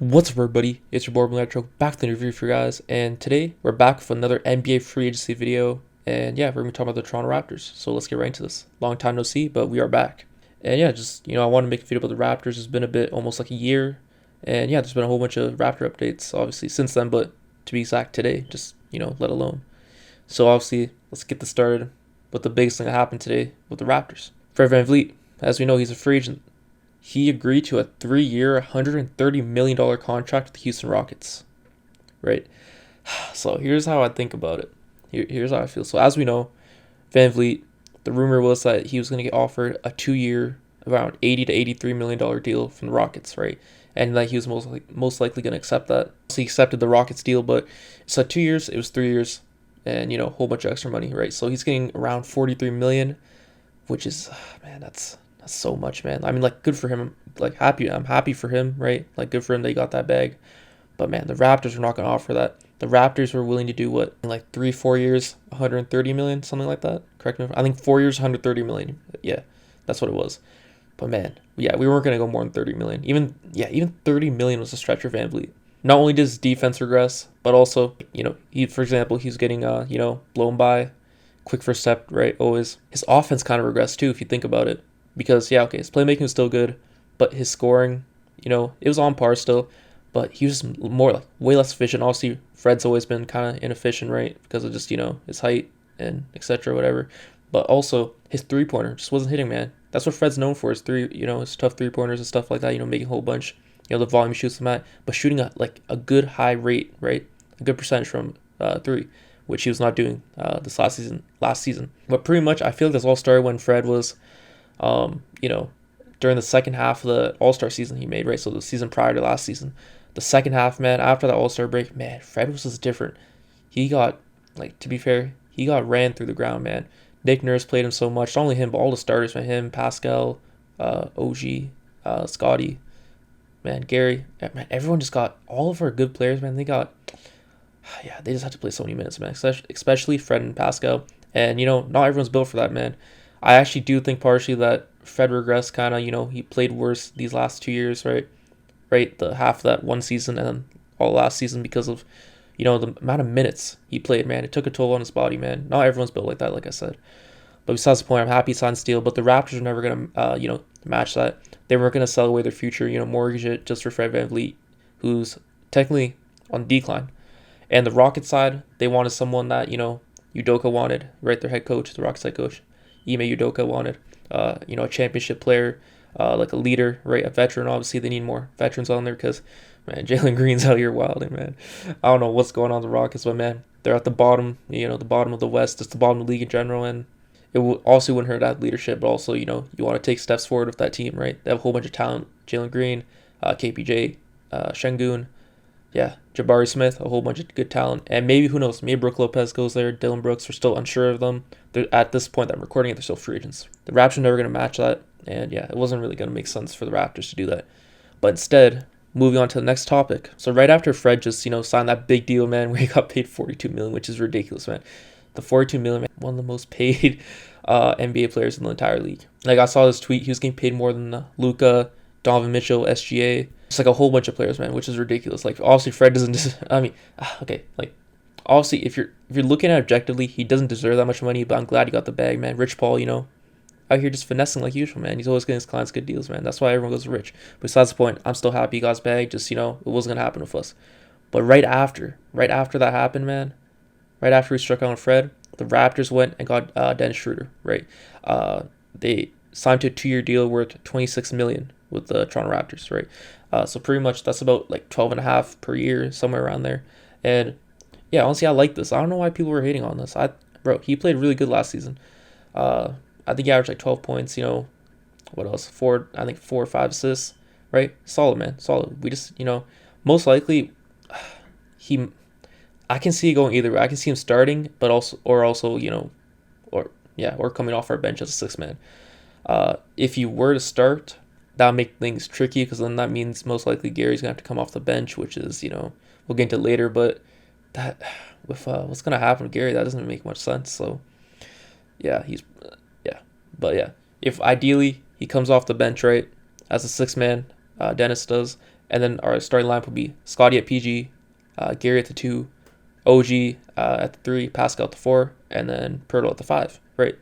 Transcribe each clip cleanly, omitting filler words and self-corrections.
What's up, everybody? It's your boy Electro back with the review for you guys, and today we're back with another NBA free agency video. And yeah, we're gonna be talking about the Toronto Raptors. So let's get right into this. Long time no see, but we are back. And yeah, just I want to make a video about the Raptors. It's been a bit, almost like a year, and yeah, there's been a whole bunch of Raptor updates, obviously since then. But to be exact, today, just let alone. So obviously, let's get this started with the biggest thing that happened today with the Raptors. Fred VanVleet, as we know, he's a free agent. He agreed to a 3-year, $130 million contract with the Houston Rockets, right? So here's how I think about it. Here's how I feel. So as we know, VanVleet, the rumor was that he was going to get offered a 2-year, around $80 to $83 million deal from the Rockets, right? And that he was most likely going to accept that. So he accepted the Rockets deal, but it's not 2 years, it was 3 years, and a whole bunch of extra money, right? So he's getting around $43 million, which is, man, that's so much, man. I mean, like, good for him. Like, I'm happy for him, right? Like, good for him that he got that bag. But man, the Raptors were not going to offer that. The Raptors were willing to do what, in like 3-4 years, 130 million, something like that. Correct me. I think 4 years, 130 million. Yeah, that's what it was. But man, yeah, we weren't going to go more than 30 million. Even 30 million was a stretch for VanVleet. Not only does his defense regress, but also, for example, he's getting, blown by, quick first step, right? Always. His offense kind of regressed too, if you think about it. Because, yeah, okay, his playmaking was still good, but his scoring, it was on par still, but he was just more, like, way less efficient. Obviously, Fred's always been kind of inefficient, right? Because of just, his height and etc. whatever. But also, his three-pointer just wasn't hitting, man. That's what Fred's known for, his his tough three-pointers and stuff like that, making a whole bunch, the volume he shoots them at, but shooting at, like, a good high rate, right? A good percentage from three, which he was not doing this last season. But pretty much, I feel like this all started when Fred was, during the second half of the All-Star season he made, right? So the season prior to last season. The second half, man, after the All-Star break, man, Fred was just different. He got, like, to be fair, he got ran through the ground, man. Nick Nurse played him so much. Not only him, but all the starters, man. Him, Pascal, OG, Scotty, man, Gary. Man, everyone just got, all of our good players, man, they got, yeah, they just had to play so many minutes, man. Especially Fred and Pascal. And, not everyone's built for that, man. I actually do think partially that Fred regressed kind of, he played worse these last 2 years, right? Right, the half of that one season and then all last season because of, the amount of minutes he played, man. It took a toll on his body, man. Not everyone's built like that, like I said. But besides the point, I'm happy he signed Steele, but the Raptors are never going to, match that. They weren't going to sell away their future, mortgage it just for Fred VanVleet, who's technically on decline. And the Rockets side, they wanted someone that, Udoka wanted, right? Their head coach, the Rockets head coach. Ime Udoka wanted, a championship player, like a leader, right? A veteran. Obviously, they need more veterans on there because, man, Jalen Green's out here wilding, man. I don't know what's going on with the Rockets, but man, they're at the bottom, the bottom of the West. It's the bottom of the league in general, and it also wouldn't hurt to have leadership, but also, you want to take steps forward with that team, right? They have a whole bunch of talent. Jalen Green, KPJ, Şengün, yeah, Jabari Smith, a whole bunch of good talent. And maybe, who knows, maybe Brook Lopez goes there. Dylan Brooks, we're still unsure of them. They're, at this point that I'm recording it, they're still free agents. The Raptors are never going to match that. And yeah, it wasn't really going to make sense for the Raptors to do that. But instead, moving on to the next topic. So right after Fred just, signed that big deal, man, where he got paid $42 million, which is ridiculous, man. The $42 million, man, one of the most paid NBA players in the entire league. Like, I saw this tweet, he was getting paid more than Luka, Donovan Mitchell, SGA. It's like a whole bunch of players, man, which is ridiculous. Like, obviously, Fred doesn't. Okay, like, obviously, if you're looking at it objectively, he doesn't deserve that much money. But I'm glad he got the bag, man. Rich Paul, out here just finessing like usual, man. He's always getting his clients good deals, man. That's why everyone goes rich. Besides the point, I'm still happy he got his bag. Just, it wasn't gonna happen with us. But right after that happened, man. Right after he struck out on Fred, the Raptors went and got Dennis Schroder, right? They signed to a 2-year deal worth $26 million with the Toronto Raptors, right? So pretty much that's about like 12.5 per year, somewhere around there. And yeah, honestly, I like this. I don't know why people were hating on this. Bro, he played really good last season. I think he averaged like 12 points. What else? 4 or 5 assists, right? Solid, man, solid. We just, most likely, I can see it going either way. I can see him starting, but also, or coming off our bench as a 6-man. If you were to start, that would make things tricky because then that means most likely Gary's going to have to come off the bench, which is, we'll get into later. But that, with what's going to happen with Gary, that doesn't make much sense. So, yeah, But yeah, if ideally he comes off the bench, right, as a 6-man, Dennis does, And then our starting lineup would be Scotty at PG, Gary at the 2, OG at the 3, Pascal at the 4, and then Poeltl at the 5, right?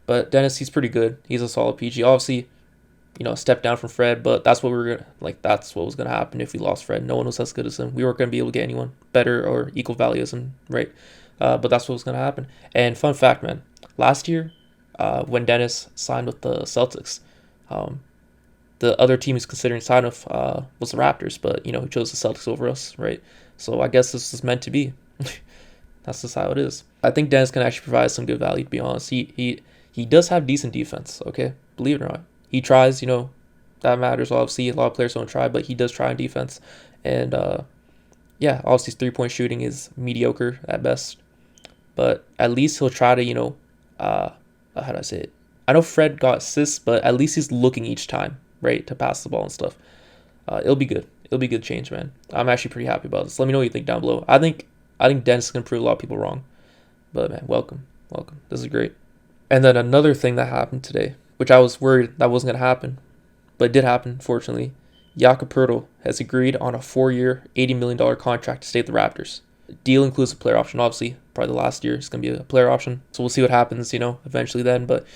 But Dennis, he's pretty good. He's a solid PG. Obviously, a step down from Fred, but that's what we were gonna like. That's what was gonna happen if we lost Fred. No one was as good as him. We weren't gonna be able to get anyone better or equal value as him, right? But that's what was gonna happen. And fun fact, man, last year, when Dennis signed with the Celtics, the other team he's considering signing with was the Raptors, but he chose the Celtics over us, right? So I guess this is meant to be. That's just how it is. I think Dennis can actually provide some good value. To be honest, he does have decent defense. Okay, believe it or not, he tries. That matters. Obviously, a lot of players don't try, but he does try on defense. And yeah, obviously, his 3-point shooting is mediocre at best, but at least he'll try to how do I say it? I know Fred got assists, but at least he's looking each time, right, to pass the ball and stuff. It'll be good. It'll be good change, man. I'm actually pretty happy about this. Let me know what you think down below. I think Dennis is gonna prove a lot of people wrong. But man, welcome. This is great. And then another thing that happened today, which I was worried that wasn't gonna happen, but it did happen, fortunately. Jakob Poeltl has agreed on a 4-year, $80 million contract to stay at the Raptors. The deal includes a player option, obviously. Probably the last year is going to be a player option. So we'll see what happens, eventually then. But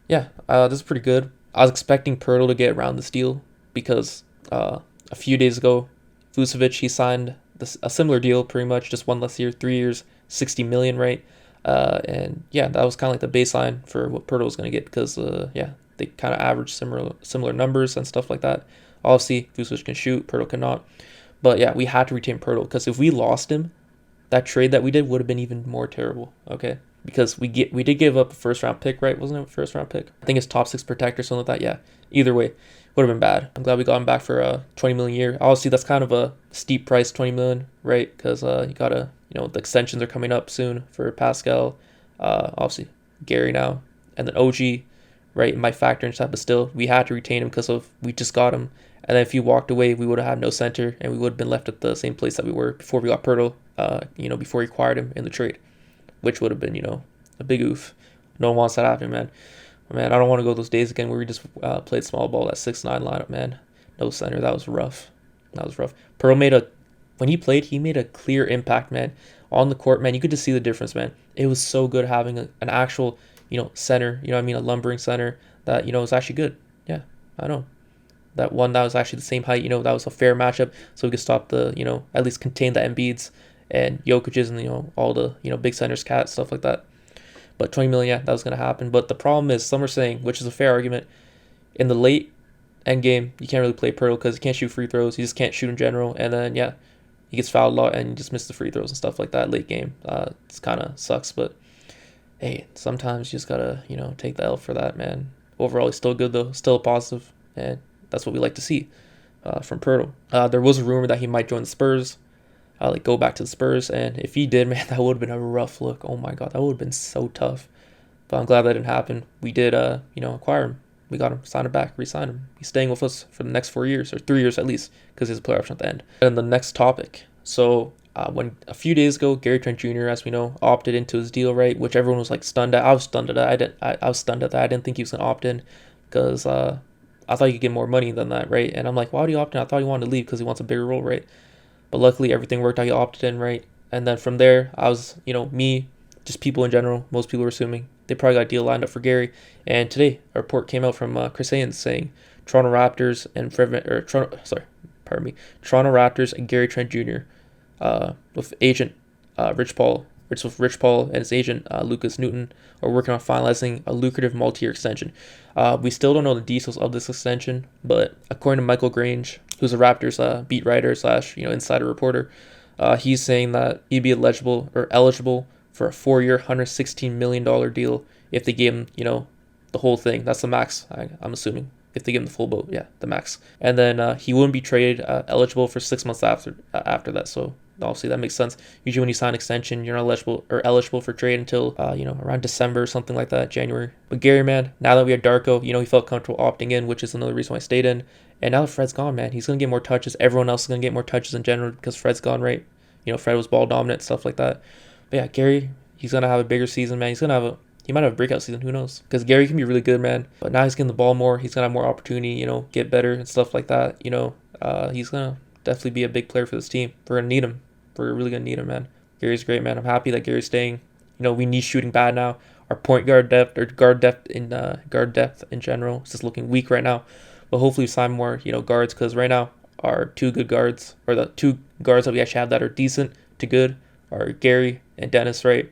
yeah, this is pretty good. I was expecting Poeltl to get around this deal because a few days ago, Vucevic, he signed a similar deal pretty much, just one less year, 3 years, $60 million, right? And yeah, that was kind of like the baseline for what Poeltl was going to get because, they kind of average similar numbers and stuff like that. Obviously, Vucevic can shoot, Poeltl cannot. But yeah, we had to retain Poeltl because if we lost him, that trade that we did would have been even more terrible, okay? Because we did give up a first-round pick, right? Wasn't it a first-round pick? I think it's top 6 protector, something like that. Yeah, either way, would have been bad. I'm glad we got him back for $20 million a year. Obviously, that's kind of a steep price, $20 million, right? Because you gotta, the extensions are coming up soon for Pascal, obviously Gary now, and then OG, right? Might factor in stuff, but still, we had to retain him because we just got him. And then if you walked away, we would have had no center, and we would have been left at the same place that we were before we got Poeltl, before we acquired him in the trade, which would have been, a big oof. No one wants that happening, man. Man, I don't want to go those days again where we just played small ball, that 6'9" lineup, man. No center. That was rough. Poeltl when he played, he made a clear impact, man. On the court, man, you could just see the difference, man. It was so good having an actual, center, a lumbering center that, was actually good. Yeah, I know. That one that was actually the same height, that was a fair matchup, so we could stop the, at least contain the Embiids and Jokic's and, all the, big centers, Cat, stuff like that. But 20 million, yeah, that was going to happen. But the problem is, some are saying, which is a fair argument, in the late end game, you can't really play Poeltl because he can't shoot free throws. He just can't shoot in general. And then, yeah, he gets fouled a lot and you just miss the free throws and stuff like that late game. It's kind of sucks, but hey, sometimes you just got to, take the L for that, man. Overall, he's still good, though. Still positive. And that's what we like to see from Poeltl. There was a rumor that he might join the Spurs, go back to the Spurs. And if he did, man, that would have been a rough look. Oh, my God, that would have been so tough. But I'm glad that didn't happen. We did, acquire him. We got him, signed him back, re-signed him. He's staying with us for the next 4 years, or 3 years at least, because he has a player option at the end. And the next topic. So when a few days ago, Gary Trent Jr., as we know, opted into his deal, right, which everyone was stunned at. I was stunned at that. I was stunned at that. I didn't think he was gonna opt in because I thought you could get more money than that, right? And I'm like, why would he opt in? I thought he wanted to leave because he wants a bigger role, right? But luckily, everything worked out. He opted in, right? And then from there, I was, me, just people in general, most people were assuming they probably got a deal lined up for Gary. And today, a report came out from Chris Haynes saying Toronto Raptors and Toronto Raptors and Gary Trent Jr. With agent Rich Paul and his agent Lucas Newton are working on finalizing a lucrative multi-year extension. We still don't know the details of this extension, but according to Michael Grange, who's a Raptors beat writer / insider reporter, he's saying that he'd be eligible for a 4-year, $116 million deal if they gave him, the whole thing. That's the max, I'm assuming. If they give him the full boat, yeah, the max. And then he wouldn't be trade eligible for 6 months after that. So obviously that makes sense. Usually when you sign an extension, you're not eligible for trade until around December or something like that, January. But Gary, man, now that we had Darko, he felt comfortable opting in, which is another reason why I stayed in. And now that Fred's gone, man, he's gonna get more touches. Everyone else is gonna get more touches in general because Fred's gone, right? Fred was ball dominant, stuff like that. But yeah, Gary, he's gonna have a bigger season, man. He might have a breakout season. Who knows? Because Gary can be really good, man. But now he's getting the ball more. He's gonna have more opportunity, get better and stuff like that. he's gonna definitely be a big player for this team. We're gonna need him. We're really gonna need him, man. Gary's great, man. I'm happy that Gary's staying. We need shooting bad now. Our point guard depth or guard depth in general is just looking weak right now. But hopefully we sign more guards, because right now our two good guards, or the two guards that we actually have that are decent to good, are Gary and Dennis, right?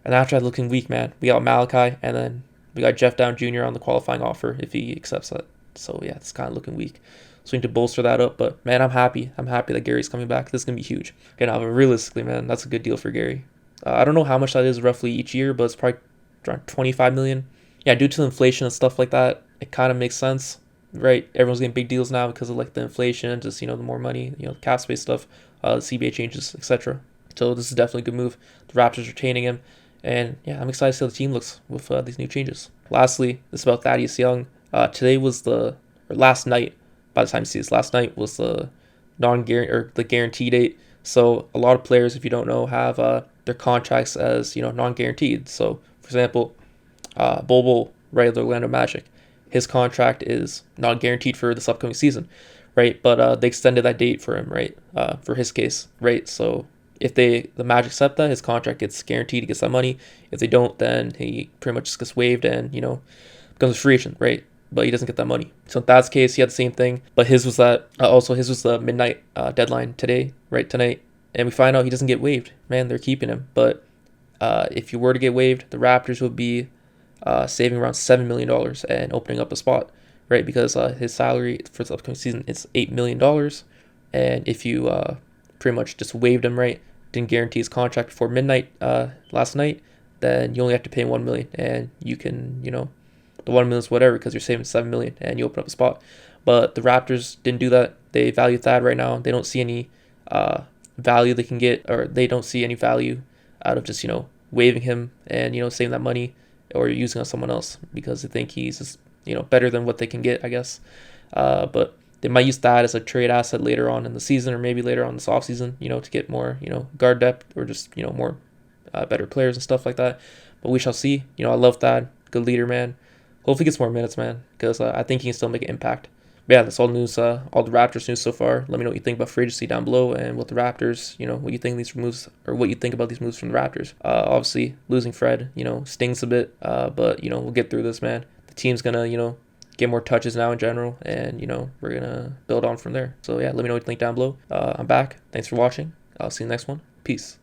And after that, looking weak, man. We got Malachi, and then we got Jeff Down Jr. on the qualifying offer if he accepts that. So yeah, it's kind of looking weak. So we need to bolster that up. But man, I'm happy. I'm happy that Gary's coming back. This is gonna be huge. But realistically, man, that's a good deal for Gary. I don't know how much that is roughly each year, but it's probably around 25 million. Yeah, due to inflation and stuff like that, it kind of makes sense, right? Everyone's getting big deals now because of like the inflation, just the more money, cap space stuff, the CBA changes, etc. So this is definitely a good move. The Raptors retaining him, and yeah, I'm excited to see how the team looks with these new changes. Lastly, this is about Thaddeus Young. Last night, by the time you see this, last night was the the guarantee date. So a lot of players, if you don't know, have their contracts as non-guaranteed. So for example, Bol, right, the Orlando Magic, his contract is not guaranteed for this upcoming season, right? But they extended that date for him, right? For his case, right? So if the Magic accept that, his contract gets guaranteed, he gets that money. If they don't, then he pretty much just gets waived and becomes a free agent, right? But he doesn't get that money. So in Thad's case, he had the same thing, but his was the midnight deadline today, right, tonight, and we find out he doesn't get waived. Man, they're keeping him. But if you were to get waived, the Raptors would be saving around $7 million and opening up a spot, right? Because his salary for the upcoming season is $8 million, and if you pretty much just waived him, right, didn't guarantee his contract before midnight last night, then you only have to pay $1 million, and you can the $1 million is whatever, because you're saving $7 million and you open up a spot. But the Raptors didn't do that. They value Thad right now. They don't see any value they can get, or they don't see any value out of just waiving him and saving that money or using on someone else, because they think he's just better than what they can get, I guess. But they might use that as a trade asset later on in the season, or maybe later on this offseason, to get more guard depth, or just more better players and stuff like that. But we shall see. I love Thad, good leader, man. Hopefully he gets more minutes, man, because I think he can still make an impact. But yeah, that's all news, all the Raptors news so far. Let me know what you think about free agency down below, and with the Raptors, what you think of these moves, or what you think about these moves from the Raptors. Obviously, losing Fred, stings a bit, but, we'll get through this, man. The team's going to, get more touches now in general, and, we're going to build on from there. So yeah, let me know what you think down below. I'm back. Thanks for watching. I'll see you in the next one. Peace.